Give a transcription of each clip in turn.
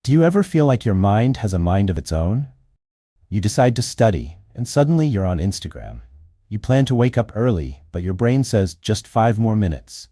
Do you ever feel like your mind has a mind of its own? You decide to study, and suddenly you're on Instagram. You plan to wake up early, but your brain says just 5 more minutes.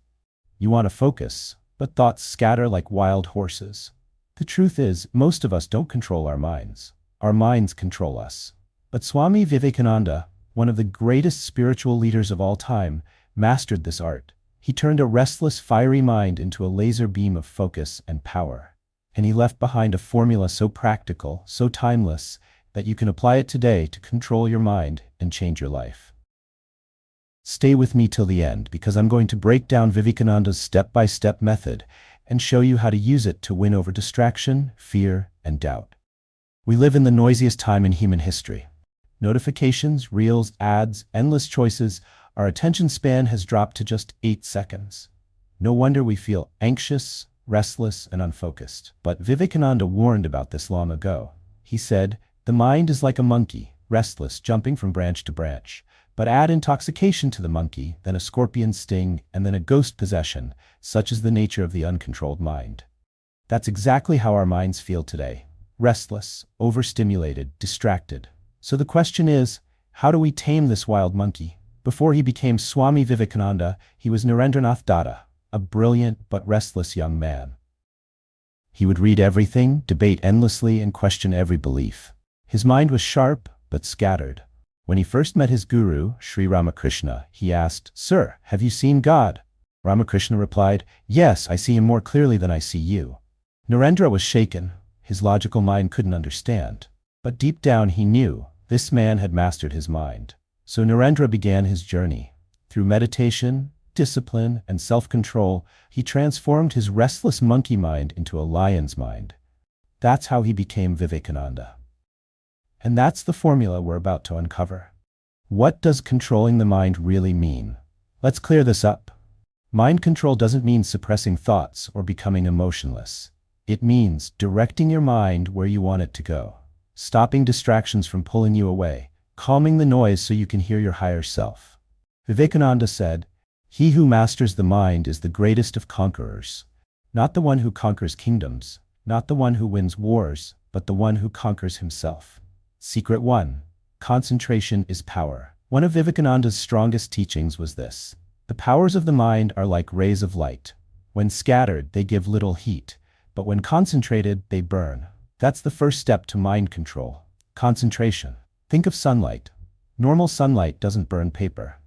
You want to focus, but thoughts scatter like wild horses. The truth is, most of us don't control our minds. Our minds control us. But Swami Vivekananda, one of the greatest spiritual leaders of all time, mastered this art. He turned a restless, fiery mind into a laser beam of focus and power. And he left behind a formula so practical, so timeless, that you can apply it today to control your mind and change your life. Stay with me till the end, because I'm going to break down Vivekananda's step-by-step method and show you how to use it to win over distraction, fear, and doubt. We live in the noisiest time in human history. Notifications, reels, ads, endless choices. Our attention span has dropped to just 8 seconds. No wonder we feel anxious, restless, and unfocused. But Vivekananda warned about this long ago. He said, "The mind is like a monkey, restless, jumping from branch to branch. But add intoxication to the monkey, then a scorpion sting, and then a ghost possession. Such is the nature of the uncontrolled mind." That's exactly how our minds feel today. Restless, overstimulated, distracted. So the question is, how do we tame this wild monkey? Before he became Swami Vivekananda, he was Narendranath Datta, a brilliant but restless young man. He would read everything, debate endlessly, and question every belief. His mind was sharp, but scattered. When he first met his guru, Sri Ramakrishna, he asked, "Sir, have you seen God?" Ramakrishna replied, "Yes, I see him more clearly than I see you." Narendra was shaken. His logical mind couldn't understand. But deep down he knew this man had mastered his mind. So Narendra began his journey. Through meditation, discipline, and self-control, he transformed his restless monkey mind into a lion's mind. That's how he became Vivekananda. And that's the formula we're about to uncover. What does controlling the mind really mean? Let's clear this up. Mind control doesn't mean suppressing thoughts or becoming emotionless. It means directing your mind where you want it to go, stopping distractions from pulling you away, calming the noise so you can hear your higher self. Vivekananda said, "He who masters the mind is the greatest of conquerors. Not the one who conquers kingdoms, not the one who wins wars, but the one who conquers himself." Secret 1. Concentration is power. One of Vivekananda's strongest teachings was this: the powers of the mind are like rays of light. When scattered, they give little heat, but when concentrated, they burn. That's the first step to mind control. Concentration. Think of sunlight. Normal sunlight doesn't burn paper.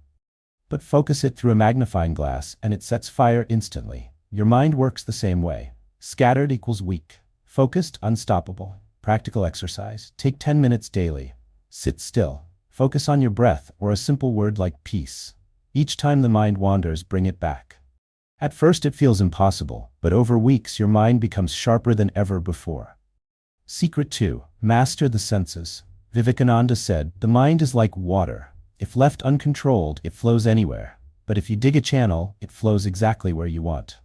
But focus it through a magnifying glass and it sets fire instantly. Your mind works the same way. Scattered equals weak. Focused, unstoppable. Practical exercise. Take 10 minutes daily. Sit still. Focus on your breath or a simple word like peace. Each time the mind wanders, bring it back. At first it feels impossible, but over weeks your mind becomes sharper than ever before. Secret 2. Master the senses. Vivekananda said, "The mind is like water. If left uncontrolled, it flows anywhere. But if you dig a channel, it flows exactly where you want."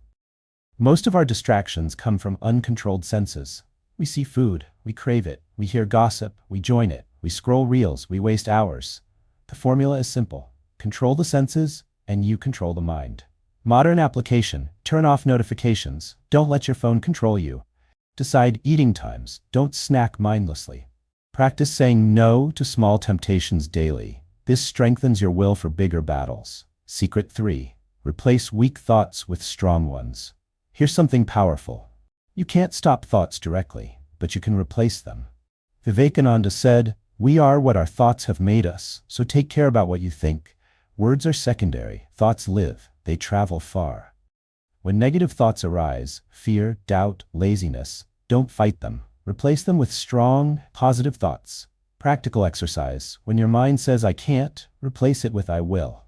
Most of our distractions come from uncontrolled senses. We see food, we crave it, we hear gossip, we join it, we scroll reels, we waste hours. The formula is simple. Control the senses, and you control the mind. Modern application: turn off notifications, don't let your phone control you. Decide eating times, don't snack mindlessly. Practice saying no to small temptations daily. This strengthens your will for bigger battles. Secret 3. Replace weak thoughts with strong ones. Here's something powerful. You can't stop thoughts directly, but you can replace them. Vivekananda said, "We are what our thoughts have made us, so take care about what you think. Words are secondary, thoughts live, they travel far." When negative thoughts arise, fear, doubt, laziness, don't fight them. Replace them with strong, positive thoughts. Practical exercise: when your mind says "I can't," replace it with "I will."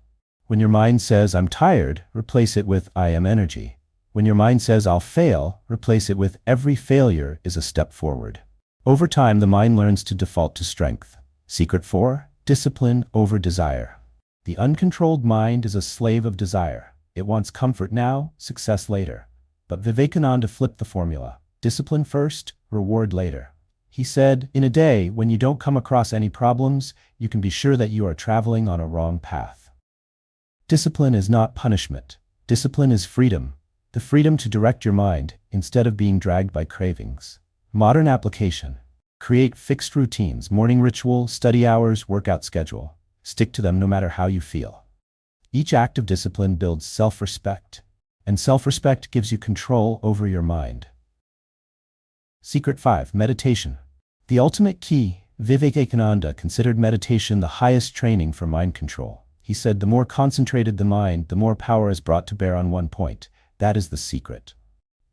When your mind says "I'm tired," replace it with "I am energy." When your mind says "I'll fail," replace it with "Every failure is a step forward." Over time, the mind learns to default to strength. Secret 4. Discipline over desire. The uncontrolled mind is a slave of desire. It wants comfort now, success later. But Vivekananda flipped the formula. Discipline first, reward later. He said, in a day when you don't come across any problems, you can be sure that you are traveling on a wrong path. Discipline is not punishment. Discipline is freedom. The freedom to direct your mind, instead of being dragged by cravings. Modern application. Create fixed routines, morning ritual, study hours, workout schedule. Stick to them no matter how you feel. Each act of discipline builds self-respect, and self-respect gives you control over your mind. Secret 5. Meditation. The ultimate key. Vivekananda considered meditation the highest training for mind control. He said the more concentrated the mind, the more power is brought to bear on one point. That is the secret.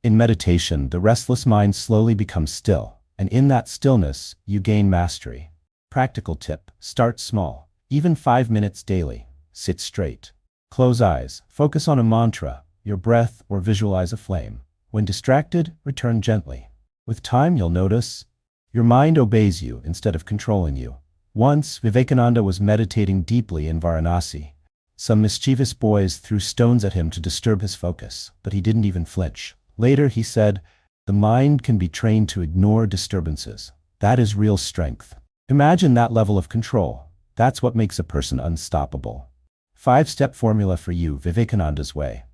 In meditation, the restless mind slowly becomes still, and in that stillness, you gain mastery. Practical tip. Start small. Even 5 minutes daily. Sit straight. Close eyes. Focus on a mantra, your breath, or visualize a flame. When distracted, return gently. With time, you'll notice your mind obeys you instead of controlling you. Once, Vivekananda was meditating deeply in Varanasi. Some mischievous boys threw stones at him to disturb his focus, but he didn't even flinch. Later, he said, "The mind can be trained to ignore disturbances. That is real strength." Imagine that level of control. That's what makes a person unstoppable. 5-step formula for you, Vivekananda's way.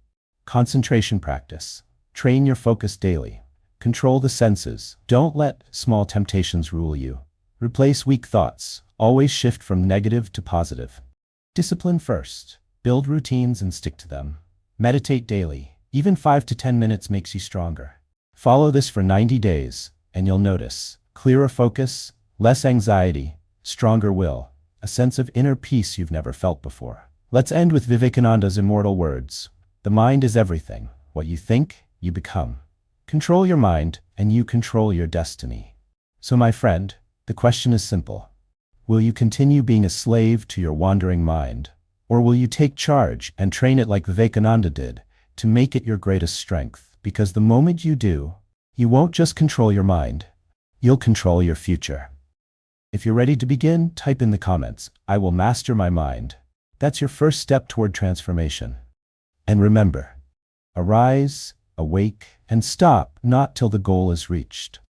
Concentration practice. Train your focus daily. Control the senses. Don't let small temptations rule you. Replace weak thoughts. Always shift from negative to positive. Discipline first. Build routines and stick to them. Meditate daily. Even 5 to 10 minutes makes you stronger. Follow this for 90 days, and you'll notice clearer focus, less anxiety, stronger will, a sense of inner peace you've never felt before. Let's end with Vivekananda's immortal words. The mind is everything. What you think, you become. Control your mind, and you control your destiny. So my friend, the question is simple. Will you continue being a slave to your wandering mind? Or will you take charge and train it like Vivekananda did, to make it your greatest strength? Because the moment you do, you won't just control your mind, you'll control your future. If you're ready to begin, type in the comments, "I will master my mind." That's your first step toward transformation. And remember, arise, awake, and stop not till the goal is reached.